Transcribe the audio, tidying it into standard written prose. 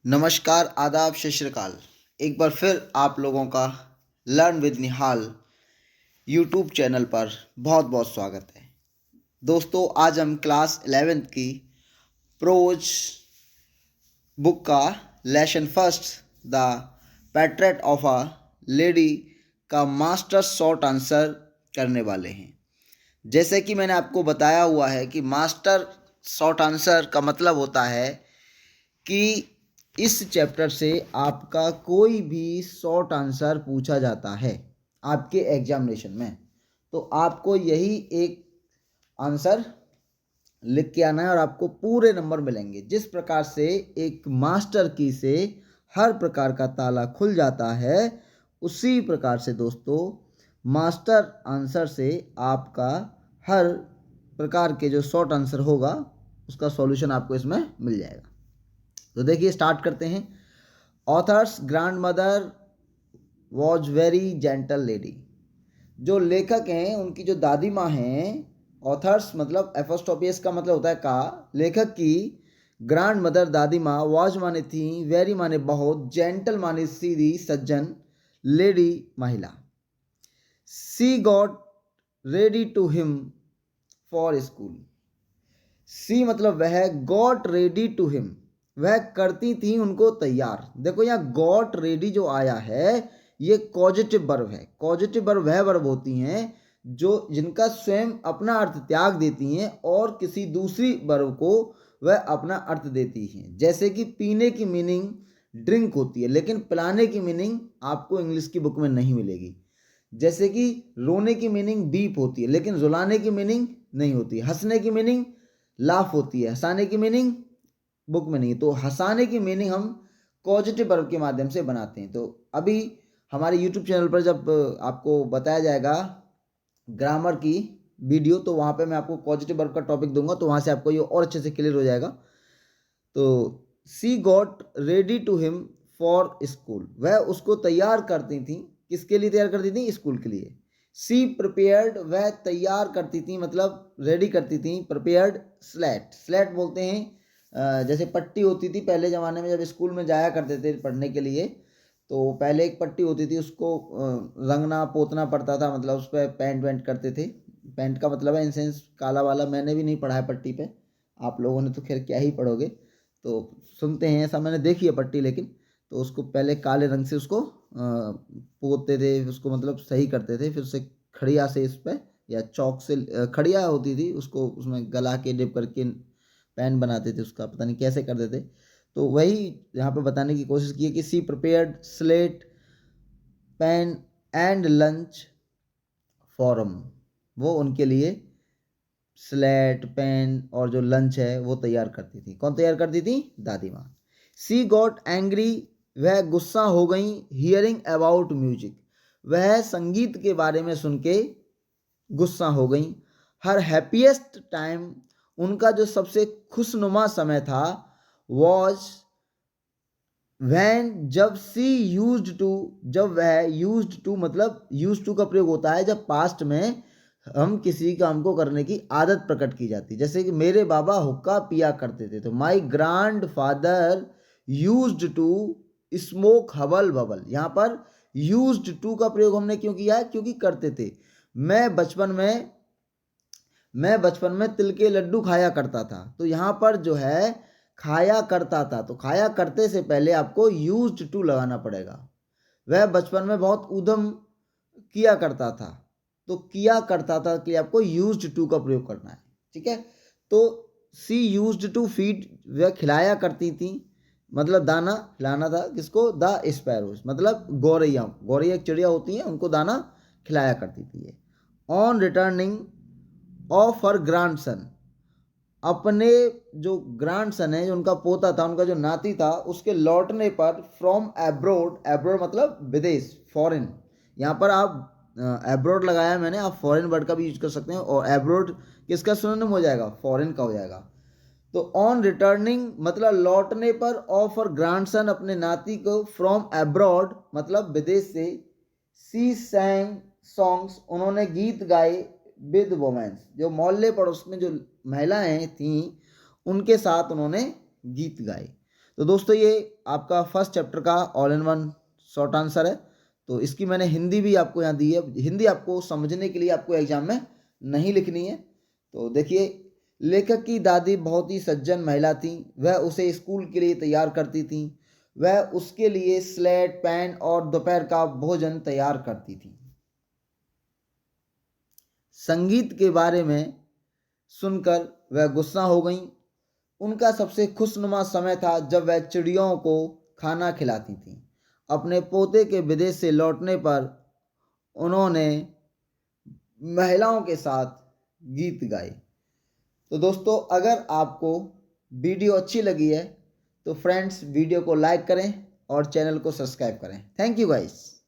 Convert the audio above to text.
नमस्कार, आदाब, सत श्री अकाल। एक बार फिर आप लोगों का learn with Nihal YouTube channel पर बहुत बहुत स्वागत है। दोस्तों, आज हम क्लास 11th की प्रोज बुक का lesson first the portrait of a lady का मास्टर शॉर्ट आंसर करने वाले हैं। जैसे कि मैंने आपको बताया हुआ है कि मास्टर शॉर्ट आंसर का मतलब होता है कि इस चैप्टर से आपका कोई भी शॉर्ट आंसर पूछा जाता है आपके एग्जामिनेशन में, तो आपको यही एक आंसर लिख के आना है और आपको पूरे नंबर मिलेंगे। जिस प्रकार से एक मास्टर की से हर प्रकार का ताला खुल जाता है, उसी प्रकार से दोस्तों मास्टर आंसर से आपका हर प्रकार के जो शॉर्ट आंसर होगा उसका सॉल्यूशन आपको इसमें मिल जाएगा। तो देखिए, स्टार्ट करते हैं। Authors grand mother was very gentle lady. जो लेखक हैं उनकी जो दादी माँ हैं, ऑथर्स मतलब एपोस्ट्रोफियस का मतलब होता है का, लेखक की ग्रैंड मदर दादी माँ, वॉज माने थी, वेरी माने बहुत, जेंटल माने सीधी सज्जन, लेडी महिला। She got ready to him for school. She मतलब वह, गॉट रेडी टू हिम वह करती थी उनको तैयार। देखो यहाँ गॉट रेडी जो आया है ये कॉजेटिव वर्ब है। कॉजेटिव वर्ब वह वर्ब होती हैं जो जिनका स्वयं अपना अर्थ त्याग देती हैं और किसी दूसरी वर्ब को वह अपना अर्थ देती हैं। जैसे कि पीने की मीनिंग ड्रिंक होती है, लेकिन पिलाने की मीनिंग आपको इंग्लिश की बुक में नहीं मिलेगी। जैसे कि रोने की मीनिंग बीप होती है, लेकिन रुलाने की मीनिंग नहीं होती। हंसने की मीनिंग लाफ होती है, हंसाने की मीनिंग बुक में नहीं। तो हंसाने की मीनिंग हम पॉजिटिव वर्ब के माध्यम से बनाते हैं। तो अभी हमारे यूट्यूब चैनल पर जब आपको बताया जाएगा ग्रामर की वीडियो, तो वहाँ पे मैं आपको पॉजिटिव वर्ब का टॉपिक दूंगा, तो वहाँ से आपको ये और अच्छे से क्लियर हो जाएगा। तो she got ready to him for school, वह उसको तैयार करती थी। किसके लिए तैयार करती थी? स्कूल के लिए। सी प्रिपेयर्ड, वह तैयार करती थी मतलब रेडी करती थी। प्रिपेयर्ड स्लेट, स्लेट बोलते हैं जैसे पट्टी होती थी पहले ज़माने में, जब स्कूल में जाया करते थे पढ़ने के लिए, तो पहले एक पट्टी होती थी, उसको रंगना पोतना पड़ता था, मतलब उस पर पेंट वेंट करते थे। पेंट का मतलब है इन सेंस काला वाला। मैंने भी नहीं पढ़ा है पट्टी पे, आप लोगों ने तो खैर क्या ही पढ़ोगे, तो सुनते हैं ऐसा, मैंने देखी है पट्टी। लेकिन तो उसको पहले काले रंग से उसको पोतते थे, उसको मतलब सही करते थे, फिर उसे खड़िया से इस पर या चौक से खड़िया होती थी, उसको उसमें गला के डिप करके पेन बनाते थे, उसका पता नहीं कैसे करते थे। तो वही यहाँ पे बताने की कोशिश की है कि she prepared slate pen and lunch for him, वो उनके लिए स्लेट पेन और जो लंच है वो तैयार करती थी। कौन तैयार करती थी? दादी माँ। सी गॉट एंग्री, वह गुस्सा हो गई। हियरिंग अबाउट म्यूजिक, वह संगीत के बारे में सुन के गुस्सा हो गई। हर हैप्पीएस्ट टाइम, उनका जो सबसे खुशनुमा समय था, वॉज वैन जब सी यूज्ड टू, जब वह यूज्ड टू मतलब यूज्ड टू का प्रयोग होता है जब पास्ट में हम किसी काम को करने की आदत प्रकट की जाती है। जैसे कि मेरे बाबा हुक्का पिया करते थे, तो my grandfather used to smoke hubble bubble. यहाँ पर यूज्ड टू का प्रयोग हमने क्यों किया है? क्योंकि करते थे। मैं बचपन में तिल के लड्डू खाया करता था, तो यहाँ पर जो है खाया करता था, तो खाया करते से पहले आपको यूज्ड टू लगाना पड़ेगा। वह बचपन में बहुत ऊधम किया करता था, तो किया करता था के लिए आपको यूज्ड टू का प्रयोग करना है। ठीक है, तो सी यूज्ड टू फीड, वह खिलाया करती थी, मतलब दाना खिलाना था। किसको? द स्पैरोज, मतलब गौरैया। गौरैया एक चिड़िया होती हैं, उनको दाना खिलाया करती थी। On returning of her grandson, अपने जो ग्रैंडसन है, जो उनका पोता था, उनका जो नाती था, उसके लौटने पर फ्रॉम एब्रोड, एब्रोड मतलब विदेश, फॉरेन। यहाँ पर आप एब्रोड लगाया मैंने, आप फॉरेन वर्ड का भी यूज कर सकते हैं, और एब्रोड किसका सिनोनिम हो जाएगा? फॉरेन का हो जाएगा। तो ऑन रिटर्निंग मतलब लौटने पर, ऑफ और ग्रैंडसन अपने नाती को, फ्रॉम एब्रॉड मतलब विदेश से, सी सैंग सॉन्ग्स उन्होंने गीत गाए, विद वोमेंस जो मोहल्ले पड़ोस में जो महिलाएं थीं उनके साथ उन्होंने गीत गाए। तो दोस्तों ये आपका फर्स्ट चैप्टर का all in one short answer है। तो इसकी मैंने हिंदी भी आपको यहाँ दी है, हिंदी आपको समझने के लिए आपको एग्जाम में नहीं लिखनी है। तो देखिए, लेखक की दादी बहुत ही सज्जन महिला थी, वह उसे स्कूल के लिए तैयार करती थी, वह उसके लिए स्लेट पेन और दोपहर का भोजन तैयार करती थी। संगीत के बारे में सुनकर वह गुस्सा हो गईं। उनका सबसे खुशनुमा समय था जब वह चिड़ियों को खाना खिलाती थीं। अपने पोते के विदेश से लौटने पर उन्होंने महिलाओं के साथ गीत गाए। तो दोस्तों, अगर आपको वीडियो अच्छी लगी है तो फ्रेंड्स वीडियो को लाइक करें और चैनल को सब्सक्राइब करें। Thank you guys.